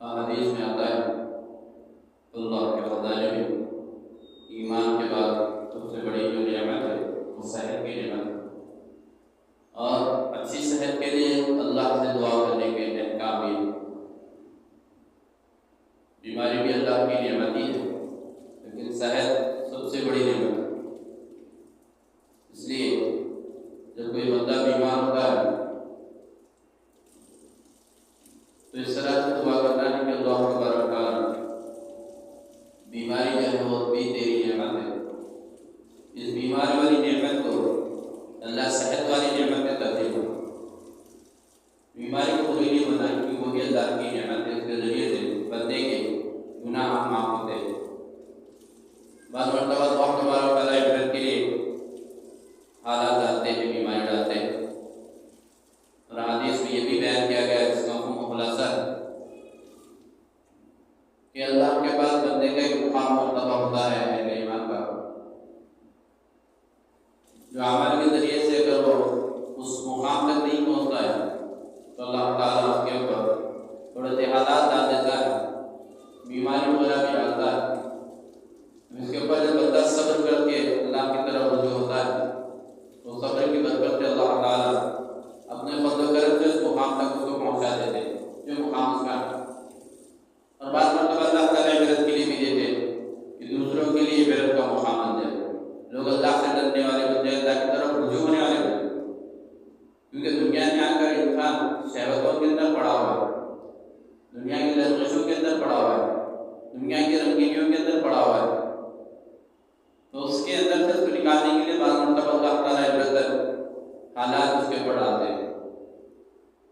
हदीस में आता है अल्लाह के फ़ज़ल में ईमान के बाद सबसे बड़ी जो नेमत है वो सेहत की नेमत है। और अच्छी सेहत के लिए अल्लाह से दुआ करने के अहकाम भी। बीमारी भी अल्लाह की नेमत ही है, लेकिन सेहत सबसे बड़ी नेमत है। इसलिए जब कोई बंदा बीमार होता है तो इस तरह से दुआ करना है कि अल्लाह तबारक व तआला बीमारी जो है वो भी तेरी नेमत है, इस बीमारी वाली नेमत को अल्लाह सेहत वाली नेमत में तब्दील हो। बीमारी को बुरी नहीं बनाई क्योंकि वो भी अल्लाह की नेमत है। इसके जरिए से बंदे के गुनाह माफ होते हैं। बाद मरतबा अल्लाह तबारक व तआला इबरत के लिए हालात डालते हैं, बीमारी डालते हैं। और हदीस में ये भी बयान किया गया है, जिसका खुलासा कि अल्लाह के पास बंदे का एक मुकाम मर्तबा होता है अहले ईमान का, जो अमल के जरिए से अगर वो उस मुकाम तक नहीं पहुंचता है तो अल्लाह ताला उसके ऊपर थोड़े से हालात डाल देता है, बीमारी वगैरह भी डालता है। इसके ऊपर जब बंदा सब्र करके अल्लाह की तरफ रुजू होता है तो सब्र की बरकत से अल्लाह ताला अपने फज़ल करम से उस मुकाम तक उसको पहुंचा देते हैं जो मुकाम उसका है। और बाद में अल्लाह ताला इबरत के लिए भी देते कि दूसरों के लिए इबरत का मुकाम बन जाए, लोग अल्लाह से डरने वाले बन जाए, अल्लाह की तरफ रुजू होने वाले बन जाए। क्योंकि दुनिया में आकर इंसान शहवतों के अंदर पड़ा हुआ है, दुनिया की लज़्ज़तों के अंदर पड़ा हुआ है, दुनिया की रंगीनियों के अंदर पड़ा हुआ है। तो उसके अंदर से उसको निकालने के लिए बाद मरतबा अल्लाह ताला इबरत हालात उसके ऊपर डालते हैं।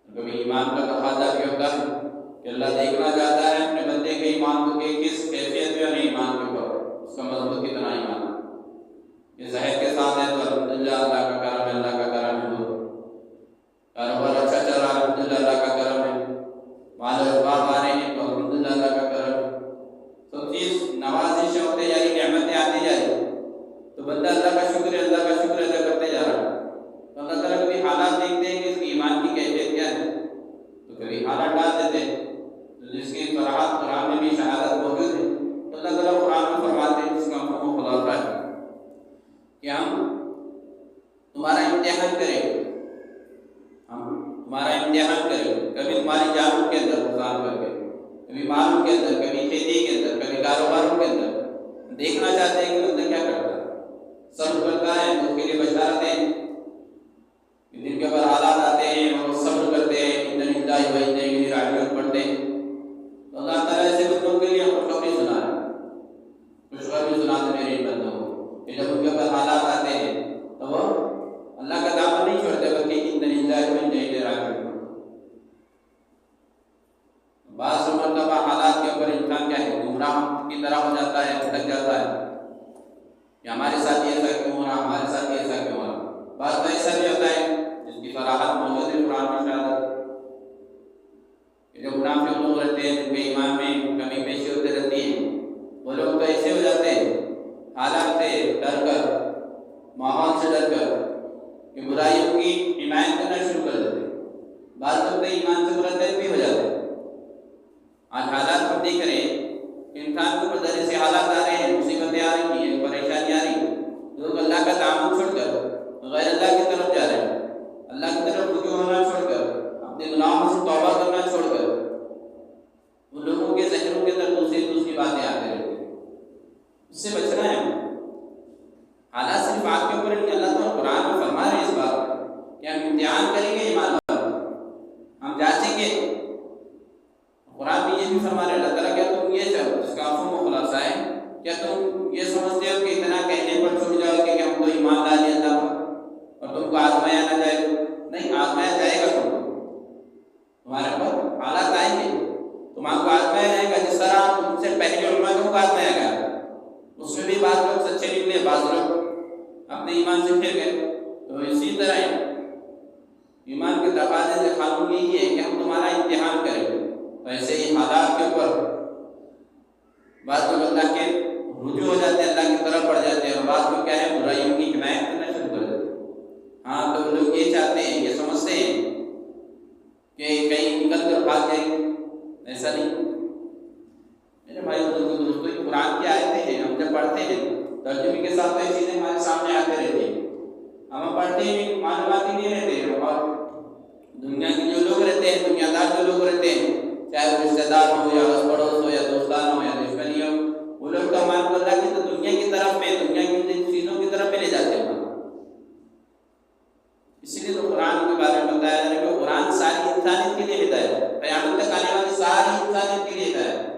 कभी ईमान का तकाज़ा भी होता है कि अल्लाह देखना चाहता है अपने बंदे के ईमान को कि किस कैफियत में है ईमान के ऊपर, उसका मजबूत कितना ईमान है। ये ज़ाहिर के साथ है तो अल्हम्दुलिल्लाह अल्लाह का करम है, अल्लाह का करम है। कारोबार अच्छा चल रहा है, अल्हम्दुलिल्लाह अल्लाह का करम है। माल और बाग आ रहे हैं तो अल्हम्दुलिल्लाह अल्लाह का करम है। सब चीज़ नवाज़िश होते जा रही, नेमतें आती जा रही, तो बंदा अल्लाह का शुक्र है, अल्लाह का शुक्र अदा करते जा रहा है। तो अल्लाह ताला कभी हालात देखते हैं कि इसकी ईमान की कैफियत क्या है, तो कभी हालात डाल देते हैं। तो जिसकी सराहत कुरान में भी शहादत मौजूद है, तो अल्लाह ताला कुरान में फरमाते हैं, जिसका हमको खुलासा है कि हम तुम्हारा इम्तिहान करेंगे, हम तुम्हारा इम्तिहान करेंगे। कभी तुम्हारी जानों के अंदर नुकसान करके, कभी मालों के अंदर, कभी खेती के अंदर, कभी कारोबारों के अंदर। देखना चाहते हैं कि बंदा क्या करता है, सब्र करता है तो उसके लिए बशारत है। जिनके ऊपर हालात आते हैं और सब्र करते हैं, इन्ना लिल्लाहि व इन्ना इलैहि राजिऊन पढ़ते हैं, तो अल्लाह ताला ऐसे बंदों के लिए खुशखबरी सुना रहा है, खुशखबरी सुना दे मेरे इन बंदों को कि जब उनके ऊपर हालात आते हैं तो वो अल्लाह का दामन नहीं छोड़ते, बल्कि इन्ना लिल्लाहि व इन्ना इलैहि राजिऊन। बाज़ मरतबा हालात के ऊपर इंसान क्या है, गुमराह की तरह हो जाता है, भटक जाता है कि हमारे साथ ये ऐसा क्यों हो रहा, हमारे साथ ये ऐसा क्यों हो रहा। बात तो ऐसा भी होता है जिसकी सराहत मौजूद है कुरान में शहादत कि जो मुनाफिक लोग रहते हैं, जिनके ईमान में कमी पेशी होती रहती है, वो लोग तो ऐसे हो जाते हैं हालात से डर कर, माहौल से डर कर कि बुराइयों की हिमायत करना शुरू कर देते हैं। बात लोग तो ईमान से मुरतब भी हो जाते हैं। आज हालात हम देख रहे हैं, इंसान को बदले से हालात आ रहे हैं, मुसीबतें आ रही हैं, परेशानी आ रही है, लोग अल्लाह का दामन छोड़कर गैर अल्लाह की तरफ जा रहे हैं, अल्लाह की तरफ रुजू होना छोड़कर, अपने गुनाहों से तौबा करना छोड़कर उन लोगों के ज़हनों के अंदर दूसरी बातें आती रहती हैं। उससे बचना है। हालात सिर्फ आपके ऊपर नहीं, अल्लाह तो कुरान में फरमा रहे हैं इस बात कि हम इम्तिहान करेंगे ईमान वालों, हम जांचेंगे। कुरान में ये भी फरमा रहे अल्लाह ताला, क्या तुम ये सब जिसका आपको खुलासा है, क्या तुम ये समझते हो कि इतना कहने पर छूट जाओगे कि हमको ईमान ला लिया अल्लाह पर और तुमको आजमाया ना जाए? नहीं, आजमाया जाएगा तुमको, तुम्हारे पर हालात आएंगे, तुम्हारा आजमाया जाएगा। जिस तरह तुमसे पहले उम्मतों को आजमाया गया, उसमें भी बात लोग सच्चे निकले, बात लोग अपने ईमान से फिर गए। तो इसी तरह ईमान के तकाज़े से कानून यही है कि हम तुम्हारा इम्तिहान करेंगे। वैसे ही हालात के ऊपर बात लोग अल्लाह के रुजू हो जाते हैं, अल्लाह की तरफ बढ़ जाते हैं, और बात लोग क्या है, बुराइयों की हिमायत करना शुरू कर देते हैं। हाँ, तो लोग ये चाहते हैं, ये समझते हैं कि कहीं निकल कर भाग जाएंगे, ऐसा नहीं। मेरे भाई बुजुर्ग दोस्तों, ये कुरान की आयतें हैं, हम जब पढ़ते हैं तर्जुमे के साथ तो ये चीज़ें हमारे सामने आते रहती हैं, हम पढ़ते ही मालूमात ही नहीं रहते हैं। और दुनिया के जो लोग रहते हैं, दुनियादार जो लोग रहते हैं, चाहे वो रिश्तेदार हो या अड़ोस पड़ोस हो या दोस्तान हो या दुश्मनी हो, वो लोग तो हमारे को अल्लाह की तो दुनिया की तरफ में, दुनिया की चीज़ों की तरफ में ले जाते हैं। इसीलिए तो कुरान के बारे में बताया जा रहा है कि कुरान सारी इंसानियत के लिए हिदायत है, क़यामत तक आने वाली सारी इंसानियत के लिए हिदायत है।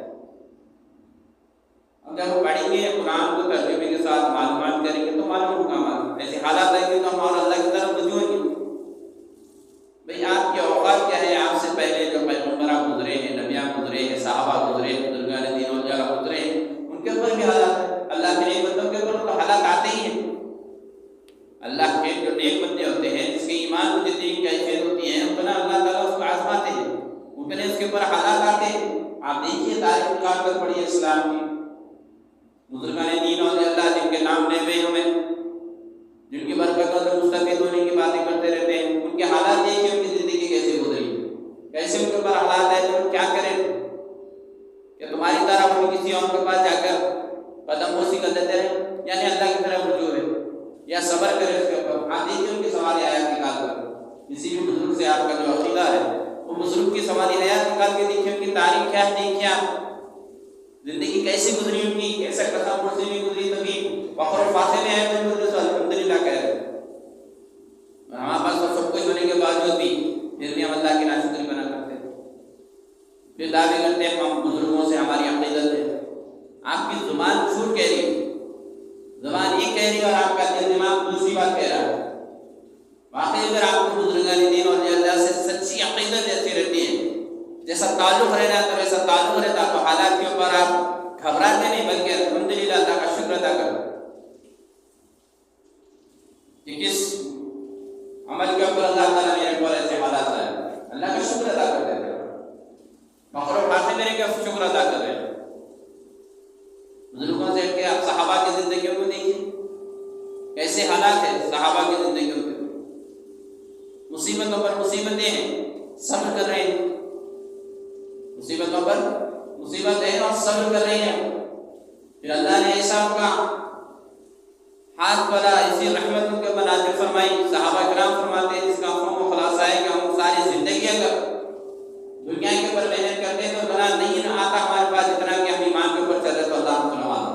अब जब हम पढ़ेंगे कुरान को तर्जुमे के साथ मालूमात करेंगे तो मालूम होगा हमारा। ऐसे हालात आएंगे तो हम और अल्लाह की तरफ रुजू होंगे। भाई आपकी औकात क्या है? आपसे पहले जो पैगम्बर गुजरे हैं, नबियाँ गुजरे हैं, सहाबा गुजरे, बुजुर्गान दीन औलिया गुजरे हैं, उनके ऊपर भी हालात है। अल्लाह के नेक बंदों के ऊपर तो हालात आते ही हैं। अल्लाह के जो नेक बंदे होते हैं, जिसके ईमान में जितनी कैफियत होती है, उतना अल्लाह ताला उसको आजमाते हैं, उतने उसके ऊपर हालात आते हैं। आप देखिए तारीख निकाल कर पढ़िए इस्लाम की, बुजुर्गान दीन और अल्लाह जिनके नाम ले हुए हमें, जिनकी बरकतों से मुस्तफीद होने की बातें करते रहते हैं, उनके हालात देखिए, उनकी ज़िंदगी कैसे गुजरी, कैसे उनके ऊपर हालात है, तो क्या करें? क्या तुम्हारी तरह वो किसी और के पास जाकर कदम बोसी कर देते हैं, यानी अल्लाह की तरफ रुजू है, या सब्र करें उसके ऊपर? आप देखिए उनकी सवारी आयत निकाल कर, किसी भी बुजुर्ग से आपका जो अकीदा है, वो बुजुर्ग की सवारी आयत निकाल के देखिए, उनकी तारीख क्या है, देखिए आप जिंदगी कैसी गुजरी उनकी, कैसा कसम मुर्सी में गुजरी, तभी फख्र फाखे में है तो अल्हम्दुलिल्लाह कह रहे हैं। हमारे पास तो सब कुछ होने के बावजूद भी फिर भी हम अल्लाह की नाशुक्री बना करते हैं, फिर दावे करते हैं हम बुजुर्गों से हमारी अक़ीदत है। आपकी जुबान झूठ कह रही है, जुबान ये कह रही है और आपका दिल दिमाग दूसरी बात कह रहा है। वाकई अगर आपको बुजुर्गान दीन और अल्लाह से सच्ची अक़ीदत जैसी रहती है, जैसा ताल्लुक़ रहना तो वैसा ताल्लुक़ रहता, तो हालात के ऊपर आप घबराते नहीं, बल्कि अल्हम्दुलिल्लाह अल्लाह का शुक्र अदा करो कि किस अमल के ऊपर अल्लाह ताला मेरे को ऐसे हालात आए, अल्लाह का शुक्र अदा करते हैं, फख्र फाखे मेरे का शुक्र अदा कर रहे हैं। बुजुर्गों से के आप सहाबा की ज़िंदगियों को देखिए, कैसे हालात है सहाबा की ज़िंदगियों के, मुसीबतों पर मुसीबतें हैं, सब्र कर रहे हैं, मुसीबतों पर मुसीबत है और सब्र कर रहे हैं। फिर अल्लाह ने ऐसा उनका हाथ बना, इसी रहमत उनके ऊपर नाज़िल फरमाई। सहाबा किराम फरमाते हैं, इसका मफ़हूम खुलासा है कि हम सारी ज़िंदगी अगर दुनिया के ऊपर मेहनत करते हैं तो बना नहीं ना आता हमारे पास इतना कि हम ईमान के ऊपर चले तो अल्लाह हमको नवाज़,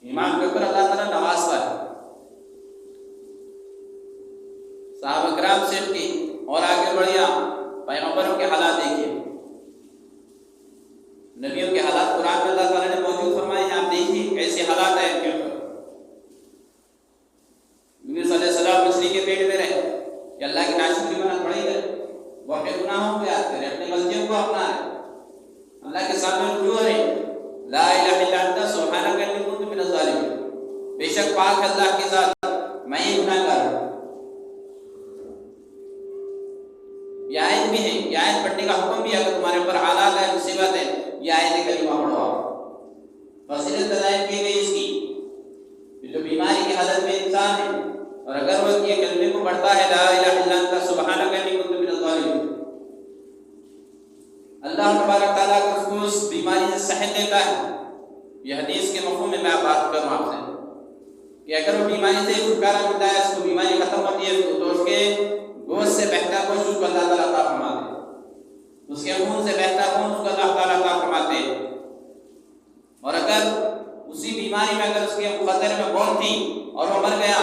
ईमान के ऊपर अल्लाह ताला नवाज़ता है। सहाबा किराम से की और आगे बढ़िया पैगम्बरों के हालात देखिए, नबियों के हालात कुरान में अल्लाह ताला ने मौजूद फरमाए हैं। आप देखिए कैसे हालात है उनके ऊपर। नबी सल्लल्लाहु अलैहि वसल्लम मछली के पेट में रहे कि अल्लाह की नाशुक्री बना पड़े करे, वो अपने गुनाहों को याद करें, अपनी गलतियों को अपनाएं, अल्लाह के सामने रुजू करें, ला इलाहा इल्ला अंता सुब्हानका इन्नी कुन्तु मिनज़ ज़ालिमीन, बेशक पाक अल्लाह की ज़ात, मैं ही गुनाहगार हूं। यह आयत भी है, यह आयत पढ़ने का हुक्म भी है, अगर तुम्हारे ऊपर हालात है, मुसीबत है, यह आयत करीमा पढ़ो। फजीलत अदायत की गई इसकी, जो बीमारी की हालत में इंसान है और अगर वह ये कलमे को पढ़ता है, ला इलाहा इल्ला अंता सुब्हानका इन्नी कुन्तु मिनज़ ज़ालिमीन, अल्लाह तबारक तआला को उसको उस बीमारी से सहन देता है। यह हदीस के मफ़हूम में मैं बात कर रहा हूँ आपसे कि अगर वो बीमारी से छुटकारा मिलता है, उसको बीमारी खत्म होती है, तो उसके गोश्त से बहता गोश्त उसको अल्लाह ताला अता फरमाते हैं, उसके खून से बहता खून उसको अल्लाह ताला अता फरमाते हैं। और अगर उसी बीमारी में अगर उसके खतरे में मौत थी और वो मर गया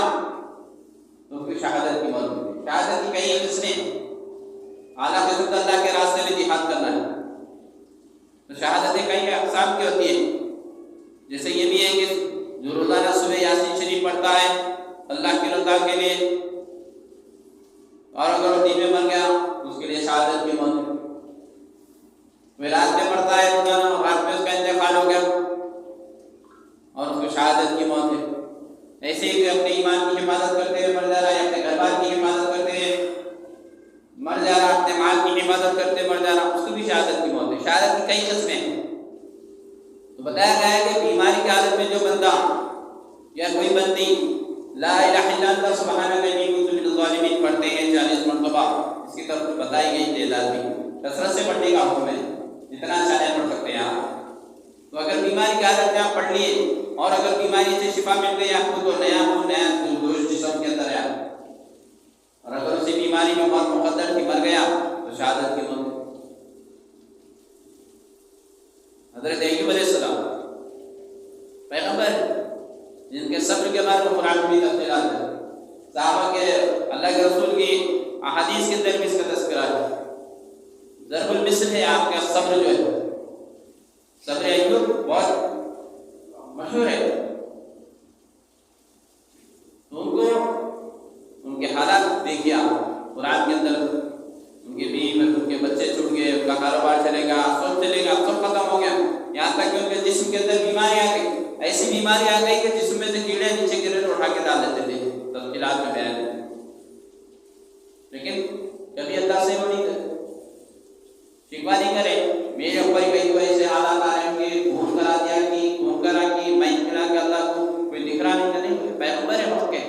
तो फिर शहादत की मौत होती है। शहादत की कई किस्में, आला क़िस्म अल्लाह के रास्ते में जिहाद करना है, तो शहादतें कई अक़साम की होती है। जैसे ये भी है कि जो रोज़ाना सुबह यासीन शरीफ पढ़ता है अल्लाह की रज़ा के लिए, और अगर वो दिन में मर गया तो उसके लिए शहादत की मौत है। वे रात में पढ़ता है रोज़ाना और रात में उसका इंतकाल हो गया और उसको शहादत की मौत है। ऐसे ही अपने ईमान की हिफाजत करते हुए मर जा रहा है, अपने घर बार की हिफाजत करते हुए मर जा रहा, अपने माल की हिफाजत करते मर जा रहा, उसको भी शहादत की मौत है। शहादत की कई किस्में हैं। तो बताया गया है कि बीमारी की हालत में जो बंदा या कोई बंदी ला इलाहा इल्ला अंता सुब्हानका इन्नी कुन्तु मिनज़ ज़ालिमीन पढ़ते हैं 40 मरतबा, इसकी तरफ बताई गई तादाद भी कसरत से पढ़ने का हुक्म है, जितना बीमारी की हालत में आप पढ़ लिए और अगर बीमारी से शिफा मिल गई आपको तो नया गोश्त जिस्म के अंदर है, और अगर उसी बीमारी में मौत मुकद्दर थी, मर गया तो शहादत की मौत। हज़रत अय्यूब अलैहिस्सलाम पैगंबर जिनके सब्र के बारे में कुरान में तफ़सीलात है, सहाबा के अल्लाह के रसूल की अहादीस के अंदर भी इसका तज़किरा है। ज़रबुल मिस्ल है आपका सब्र जो है, सब्र अय्यूब बहुत मशहूर है। तो उनको उनके हालात देखिए आप कुरान के अंदर, उनके बीवी में उनके बच्चे छूट गए, उनका कारोबार चलेगा, सब चलेगा, सब खत्म हो गया, यहाँ तक कि उनके जिस्म के अंदर बीमारी आ गई, ऐसी बीमारी आ गई कि जिस्म में से कीड़े नीचे गिरे तो उठा के डाल देते थे, तफ़सीलात में बयान है। लेकिन कभी अल्लाह से वो नहीं करे, शिकवा नहीं करे, मेरे ऊपर ही कई ऐसे हालात आ रहे होंगे, खून करा दिया कि खून करा कि मैं खिला के अल्लाह को कोई दिख रहा नहीं, नहीं पैगंबर है मक्के।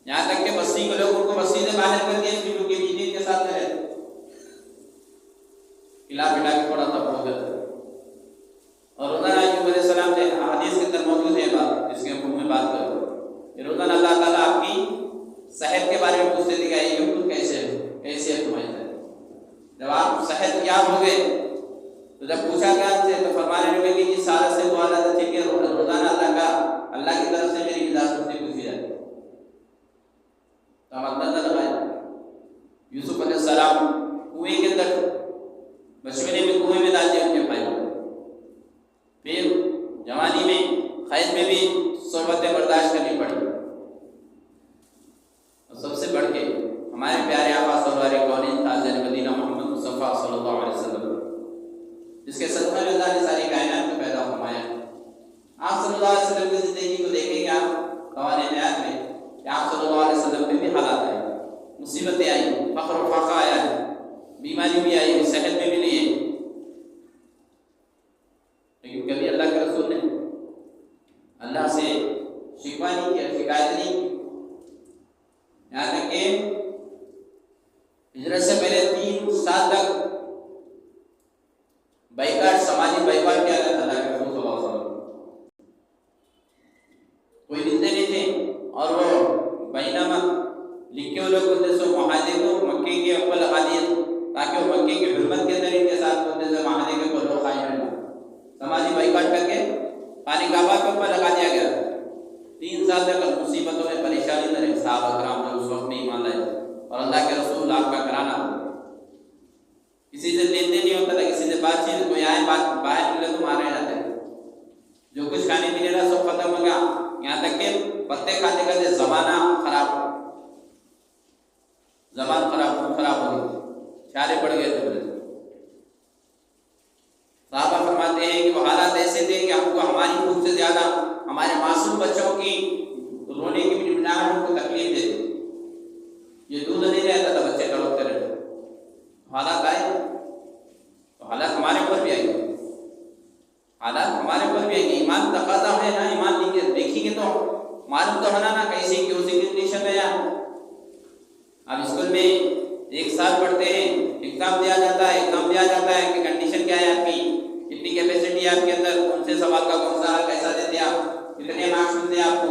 यहाँ तक के बस्ती के लोग उनको बस्ती से बाहर कर दिए क्योंकि बीवी के साथ रहे, खिला पिला के थोड़ा सा हो गया। और रोज़ाना अय्यूब अलैहिस्सलाम ने हदीस के अंदर मौजूद है बात, जिसके हम में बात करो, रोज़ाना अल्लाह ताला आपकी सेहत के बारे में पूछते थे कि अय्यूब तुम कैसे हो, कैसे है तुम्हारी सेहत। जब आप सेहत याब हो गए तो जब पूछा गया आपसे तो फरमाने लगे कि सारा से वो हालत अच्छी कि रोज़ाना अल्लाह की तरफ से मेरी गिलास से पूछी जाती। तो हम अंदाजा लगाए यूसुफ अलैहिस्सलाम कुएं के अंदर बचपने में कुएं में डाल दिया उनके भाई, फिर जवानी में खैद में भी सोबतें बर्दाश्त करनी पड़ी, और सबसे बढ़ के हमारे प्यारे आका सरवारे कौनीन ताज़ मदीना मोहम्मद मुस्तफ़ा सल्लल्लाहु अलैहि वसल्लम, जिसके सदक़े में अल्लाह ने सारी कायनात को पैदा फरमाया। आप सल्लल्लाहु अलैहि वसल्लम की ज़िंदगी को देखेंगे आप क़वानीन हयात में कि आप सल्लल्लाहु अलैहि वसल्लम पे भी हालात आए, मुसीबतें आई, फ़ख्र व फाक़ा आया है, बीमारी भी आई, सेहत में भी नहीं है, लेकिन कभी अल्लाह के रसूल ने अल्लाह से शिकवा नहीं किया, शिकायत नहीं की। यहाँ तक कि हिजरत से पहले 3 साल तक बाइकाट, समाजी बाइकाट किया गया था अल्लाह के रसूल सल्लल्लाहु अलैहि वसल्लम, कोई मिलते नहीं थे, और वो बैनामा लिखे हुए लोग बोलते सो महादे को मक्के के ऊपर लगा दिए ताकि वो मक्के की हुर्मत के अंदर इनके साथ बोलते थे महादे के को लोग खाए मिलना, समाजी बाइकाट करके पानी काबा के ऊपर लगा दिया गया। 3 साल तक मुसीबतों में परेशानी में रहे सहाबा किराम जो उस वक्त नहीं मान लाए, और अल्लाह के रसूल आपका कराना किसी से लेन देन नहीं होता था, किसी से बातचीत, कोई आए बात बाहर निकले तो मारे जाते थे, जो कुछ खाने पीने का सब खत्म हो गया, यहाँ तक के पत्ते खाते खाते जबान खराब हो गई, चारे पड़ गए थे। साहबा फरमाते हैं कि वो हालात ऐसे थे कि हमको हमारी भूख से ज्यादा हमारे मासूम बच्चों की रोने की मिनमिनाहट उनको तकलीफ देती, ये दूध नहीं रहता था, बच्चे तड़पते रहते। हालात आए तो हालात हमारे ऊपर भी आएगी, हालात हमारे ऊपर भी आएगी। ईमान तकाजा है ना, ईमान नहीं देखेंगे तो मालूम तो होना ना कैसी की उसी कंडीशन है। अब स्कूल में 1 साल पढ़ते हैं, एग्जाम दिया जाता है कि कंडीशन क्या है आपकी, कितनी कैपेसिटी है आपके अंदर, कौन से सवाल का कौन सा हल कैसा देते आप, कितने मार्क्स मिलते हैं आपको,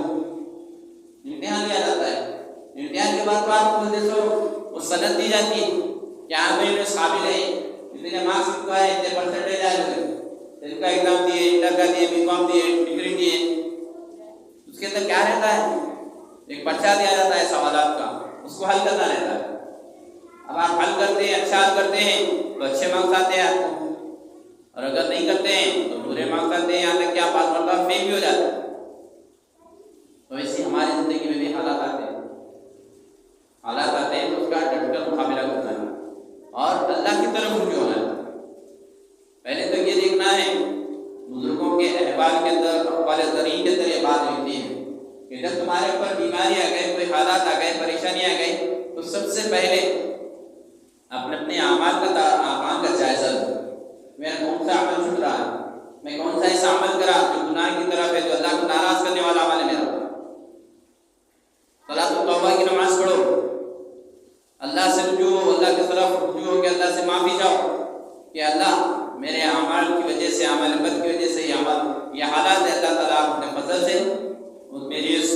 इम्तिहान दिया जाता है। इम्तिहान के बाद तो आपको बोलते सो वो सनद दी जाती है कि आप में काबिल है, इतने मार्क्स का है, इतने परसेंटेज आए, इनका एग्जाम दिए, इंटर का दिए, बीकॉम दिए, डिग्री दिए, उसके अंदर क्या रहता है, एक पर्चा दिया जाता है सवालात का, उसको हल करना रहता है। अब आप हल करते हैं, अच्छा हल करते हैं तो अच्छे मार्क्स आते हैं आपको, और अगर नहीं करते हैं तो बुरे मार्क्स आते हैं, यहाँ तक कि आप पास मतलब फेल भी हो जाते हैं। तो ऐसे हमारी जिंदगी में भी हालात आते हैं तो उसका डटकर मुकाबला करना है और अल्लाह की तरफ रुजू होना है। पहले तो ये देखना है, बुजुर्गों के अहवाल के अंदर, अहवाल ज़री के अंदर ये बात लिखती है कि जब तुम्हारे ऊपर बीमारी आ गई, कोई हालात आ गए, परेशानी आ गई, तो सबसे पहले अपने अमाल का जायजा लो। मेरा कौन सा अमल छूट रहा है, मैं कौन सा ऐसा अमल करा जो गुनाह की तरफ है, जो अल्लाह को नाराज करने वाला अमल है मेरा। सलातुल तौबा की नमाज पढ़ो, अल्लाह से रुजू हो, अल्लाह की तरफ रुजू हो के अल्लाह से माफ़ी चाहो कि अल्लाह मेरे अमाल की वजह से, अमल बद की वजह से ये हालात है, अल्लाह ताला अपने फजल से मेरी इस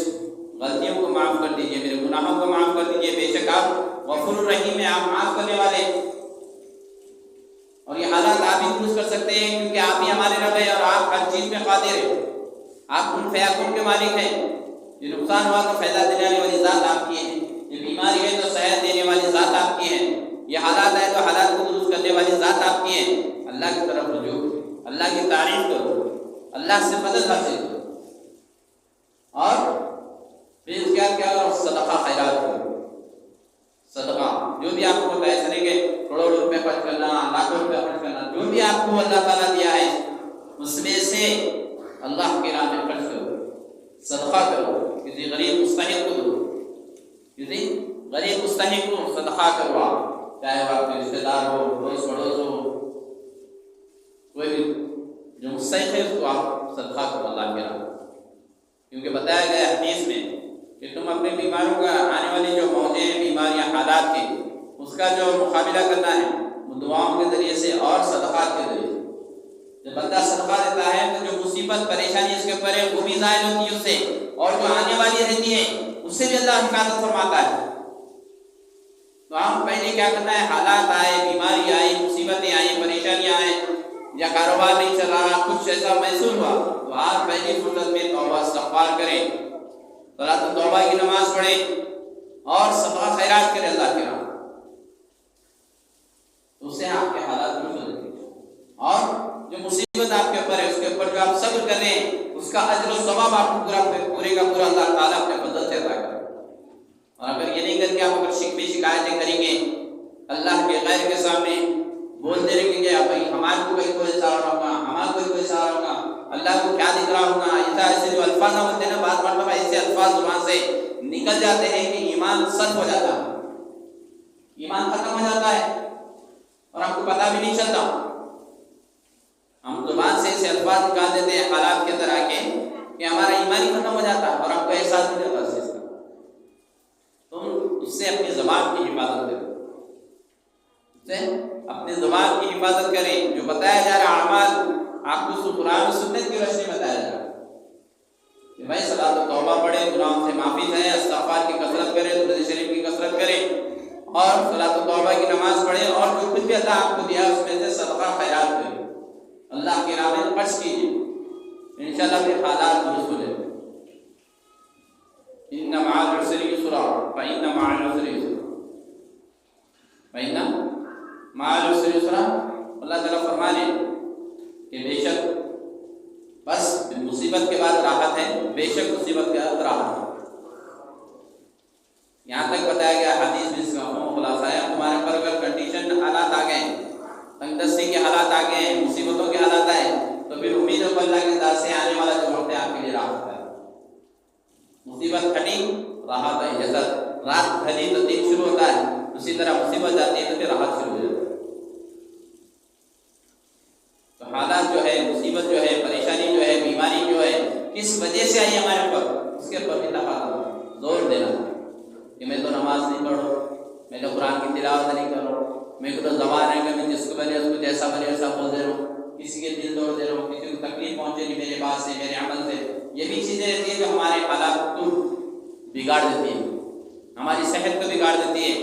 गलतियों को माफ़ कर दीजिए, मेरे गुनाहों को माफ़ कर दीजिए। बेशक आप गफूर रहीम है, आप माफ़ करने वाले। और ये हालात आप ही दुरुस्त कर सकते हैं, क्योंकि आप ही हमारे रब है और आप हर चीज़ में कादिर है। आप उन फयाकुन के मालिक हैं। ये नुकसान हुआ तो फायदा देने वाली ज़ात आपकी है, ये बीमारी है तो सेहत देने वाली ज़ात आपकी है, ये हालात है तो हालात को दुरुस्त करने वाली ज़ात आपकी है। अल्लाह की तरफ रुजू, अल्लाह की तारीफ करो, अल्लाह से मदद हासिल करो और फिर क्या क्या करो, सदका खैरात करो। सदका जो भी आपको पैसे के करोड़ों रुपए खर्च करना, लाखों रुपए खर्च करना, जो भी आपको अल्लाह ताला दिया है उसमें से अल्लाह के राह में खर्च करो, सदका करो, किसी गरीब मुस्तहिक को दो, किसी गरीब मुस्तहिक को सदका करो। चाहे वो आपके रिश्तेदार हो, दोस्त पड़ोस हो, कोई भी जो मुस्तहिक है उसको आप सदका करो अल्लाह के राह में। क्योंकि बताया गया हदीस में कि तुम अपने बीमारों का आने वाली जो मौतें, बीमारियां, हालात की, उसका जो मुकाबला करना है वो दुआओं के ज़रिए से और सदक़ात के ज़रिए से। जब बंदा सदका देता है तो जो मुसीबत परेशानी उसके ऊपर है वो भी ज़ाहिर होती है उससे, और जो आने वाली रहती है उससे भी अल्लाह हिफाजत फरमाता है। तो हम पहले क्या करना है, हालात आए, बीमारी आई, मुसीबतें आई, परेशानियाँ आए, या कारोबार नहीं चल रहा, कुछ ऐसा महसूस हुआ, तो आप पहली फुर्सत में तौबा इस्तिग़फ़ार करें, सलात तौबा की नमाज पढ़ें और सदका खैरात करें अल्लाह के नाम, तो उससे आपके हालात दुरुस्त हो जाएंगे। और जो मुसीबत आपके ऊपर है उसके ऊपर जो आप सब्र कर रहे हैं उसका अज्र और सवाब आपको पूरे का पूरा अल्लाह ताला अपने फजल से अता करेगा। और अगर ये नहीं करके आप अगर शिकायतें करेंगे अल्लाह के गैर के सामने, बोलते रहेंगे भाई हमारे को कोई सहारा होगा, हमारा कोई सहारा होगा, अल्लाह को क्या दिख रहा होगा, ऐसे जो अल्फाज होते हैं ना, बात मतलब ऐसे अल्फाज जुबान से निकल जाते हैं कि ईमान सल्ब हो जाता है, ईमान खत्म हो जाता है और आपको पता भी नहीं चलता। हम जुबान से ऐसे अल्फाज निकाल देते हैं हालात के अंदर आके कि हमारा ईमान ही खत्म हो जाता है और आपको एहसास नहीं होता इसका। तुम उससे अपनी ज़बान की हिफाजत करें, उससे अपनी ज़बान की हिफाजत करें। जो बताया जा रहा अमाल आपको कुरान और सुन्नत की रोशनी में बताया जा रहा है कि भाई सलात और तौबा पढ़े, गुनाहों से माफ़ी चाहे, इस्तिग़फ़ार की कसरत करें, दुरूद शरीफ की कसरत करें और सलात और तौबा की नमाज पढ़े, और जो कुछ भी अल्लाह आपको दिया उसमें से सदका खैरात करें, अल्लाह के राह में खर्च कीजिए, इंशाअल्लाह फिर हालात दुरुस्त हो जाएंगे। इन्ना मअल उसरि युस्रा व इन्ना मअल उसरि युस्रा व इन्ना मअल उसरि युस्रा। अल्लाह ताला फरमाने कि बेशक बस मुसीबत के बाद राहत है, बेशक मुसीबत के बाद राहत है। यहाँ तक बताया गया हदीस में इसका खुलासा है, तुम्हारे पर अगर कंडीशन हालात आ गए, तंगदस्ती के हालात आ गए, मुसीबतों के हालात आए, तो फिर उम्मीद है अल्लाह के तरफ से आने वाला जो वक्त है आपके लिए राहत है। मुसीबत हटी राहत आई, जैसा रात ढली तो दिन शुरू होता है, उसी तरह मुसीबत जाती है तो फिर राहत शुरू हो जाती है। तो हालात जो है, मुसीबत जो है, परेशानी जो है, बीमारी जो है, किस वजह से आई हमारे ऊपर, उसके ऊपर भी जोर देना कि मैं तो नमाज नहीं पढ़ूँ, मैं तो कुरान की तिलावत नहीं करूँ, मेरे को तो ज़बान है कि मैं जिसको बने उसको जैसा बने वैसा बोल दे रहा हूँ, किसी के दिल तोड़ दे रहा हूँ, किसी को तकलीफ पहुँचे नहीं मेरे बात से, मेरे अमल से। ये भी चीज़ें रहती है जो हमारे हालात को बिगाड़ देती है, हमारी सेहत को बिगाड़ देती है,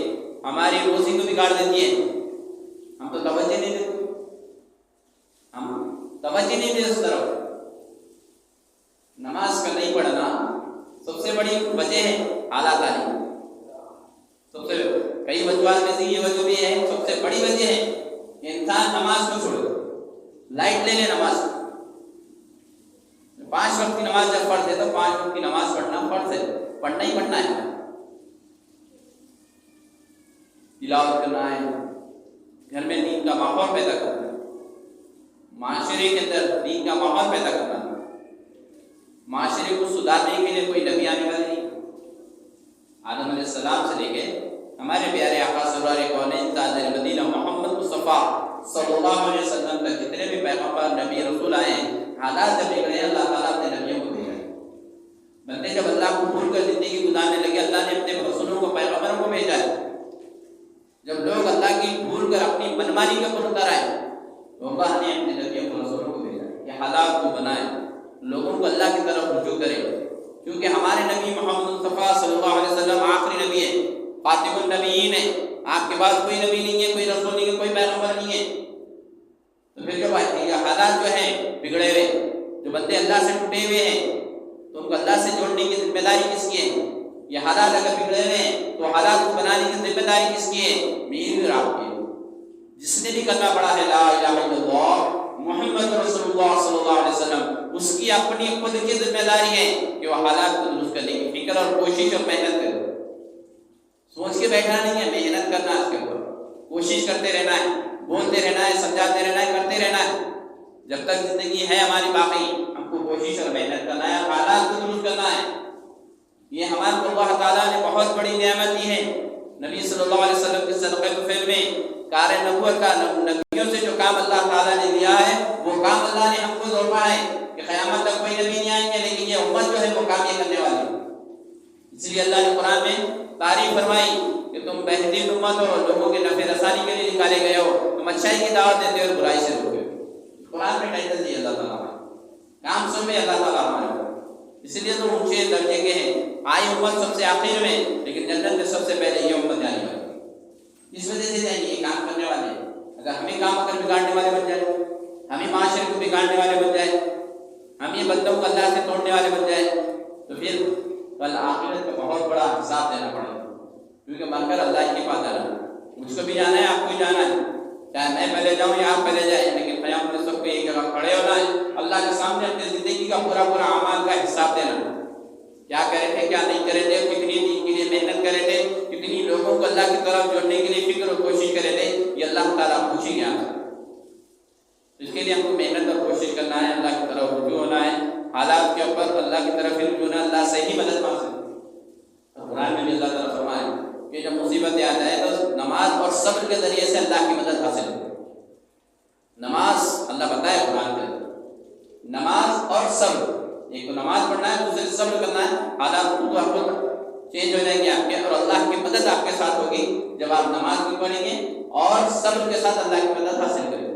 हमारी रोज़ी को बिगाड़ देती है। हम तो तवज्जो नहीं देते, हम तवज्जो नहीं देते उस तरफ। नमाज का नहीं पढ़ना सबसे बड़ी वजह है हालात आने, सबसे कई वजूहात में से ये वजह भी है, सबसे बड़ी वजह है इंसान नमाज को छोड़, लाइट ले ले नमाज। 5 वक्त की नमाज जब पढ़ते तो 5 वक्त की नमाज पढ़ना फर्ज है, पढ़ना ही पढ़ना है, तिलावत करना है, घर में दीन का माहौल पैदा करना है, माशरे के अंदर दीन का माहौल पैदा करना है। माशरे को सुधारने के लिए कोई नबी आने वाले नहीं, आदम अलैहिस्सलाम से लेके हमारे प्यारे आका सरवार कौनैन ताजर मदीना मोहम्मद मुस्तफ़ा सल्लल्लाहु अलैहि वसल्लम तक जितने भी पैगंबर नबी रसूल आए, हालात जब बिगड़े अल्लाह ताला अपने नबियों को भेजा। बंदे जब अल्लाह को भूल कर ज़िंदगी गुजारने लगे, अल्लाह ने अपने रसूलों को, पैगंबरों को भेजा है। जब लोग अल्लाह की भूल कर अपनी मनमानी के ऊपर उतर आए, तो अल्लाह ने अपने नबियों को रसूलों को भेजा कि हालात को बनाए, लोगों को अल्लाह की तरफ रुजू करे, क्योंकि हमारे नबी मोहम्मद मुस्तफ़ा सल्लल्लाहु अलैहि वसल्लम आखिरी नबी है, फातिमुन नबीयीन है। आपके पास कोई नबी नहीं है, कोई रसूल नहीं है, कोई पैगंबर नहीं है। तो फिर जो ये हालात जो हैं बिगड़े हुए, जो बंदे अल्लाह से टूटे हुए हैं, तो उनको अल्लाह से जोड़ने की जिम्मेदारी किसकी है? ये हालात अगर बिगड़े हुए हैं तो हालात को बनाने की जिम्मेदारी किसकी है? मेरी और आपकी। जिसने भी करना पड़ा है ला इलाहा इल्लल्लाह मुहम्मद रसूलुल्लाह सल्लल्लाहु अलैहि वसल्लम, उसकी अपनी खुद की जिम्मेदारी है कि वह हालात को दुरुस्त करने की फिक्र और कोशिश और मेहनत करे। सोच के बैठना नहीं है, मेहनत करना है, उसके ऊपर कोशिश करते रहना है, बोलते रहना है, समझाते रहना है, करते रहना है। जब तक जिंदगी है हमारी बाकी, हमको कोशिश और मेहनत करना है, हालात को दुरुस्त करना है। ये हमारे को अल्लाह ताला ने बहुत बड़ी नेमत दी है। नबी सल्लल्लाहु अलैहि वसल्लम के सदक़े तुफ़ैल में कार नबुव्वत का, नबियों से जो काम अल्लाह ताला ने दिया है वो काम अल्लाह ने हमको सौंपा है कि क़यामत तक कोई नबी नहीं आएंगे, लेकिन ये उम्मत जो है वो काम ये करने वाली है। इसलिए अल्लाह ने कुरान में तारीफ फरमाई कि तुम बेहतरीन उम्मत हो, लोगों के नफ़े रसानी के लिए निकाले गए हो, तुम अच्छाई की दावत देते हो और बुराई से रोके हो। कुरान में टाइटल दिया अल्लाह ताला ने, काम सब में अल्लाह ताला हमारे, इसलिए तो ऊंचे दर्जे के हैं। आई उम्मत सबसे आखिर में, लेकिन जन्नत में सबसे पहले ये उम्मत जाने वाली। इस वजह से जाएंगे, ये काम करने वाले। अगर हमें काम अगर बिगाड़ने वाले बन जाए, हमें माशरे को बिगाड़ने वाले बन जाए, हम ये बंदों को अल्लाह से तोड़ने वाले बन जाए, तो फिर कल आखिरत का बहुत बड़ा हिसाब देना पड़ेगा। क्योंकि मरकर अल्लाह के पास जाना, मुझको भी जाना है, आपको भी जाना है, चाहे मैं पहले जाऊँ या आप पहले जाए, लेकिन क़यामत में सबको एक जगह खड़े होना है, अल्लाह के सामने अपनी जिंदगी का पूरा पूरा अमाल का हिसाब देना। क्या करे थे, क्या नहीं करे थे, कितनी दीन के लिए मेहनत करे थे, कितनी लोगों को अल्लाह की तरफ जोड़ने के लिए फिक्र और कोशिश करे थे, ये अल्लाह ताला पूछेंगे आपसे। इसके लिए हमको मेहनत और कोशिश करना है, अल्लाह की तरफ रुजू होना है, हालात के ऊपर अल्लाह की तरफ रुजू होना, अल्लाह से ही मदद मांग सकते। कुरान में भी अल्लाह ताला फरमाए कि जब मुसीबत आ जाए तो नमाज और सब्र के जरिए से अल्लाह की मदद हासिल हो। नमाज अल्लाह बताए कुरान के अंदर, नमाज और सब्र, एक तो नमाज पढ़ना है, दूसरे सब्र करना है। हालात तो आपको चेंज हो जाएंगे आपके, और अल्लाह की मदद आपके साथ होगी जब आप नमाज भी पढ़ेंगे और सब्र के साथ अल्लाह की मदद हासिल करेंगे।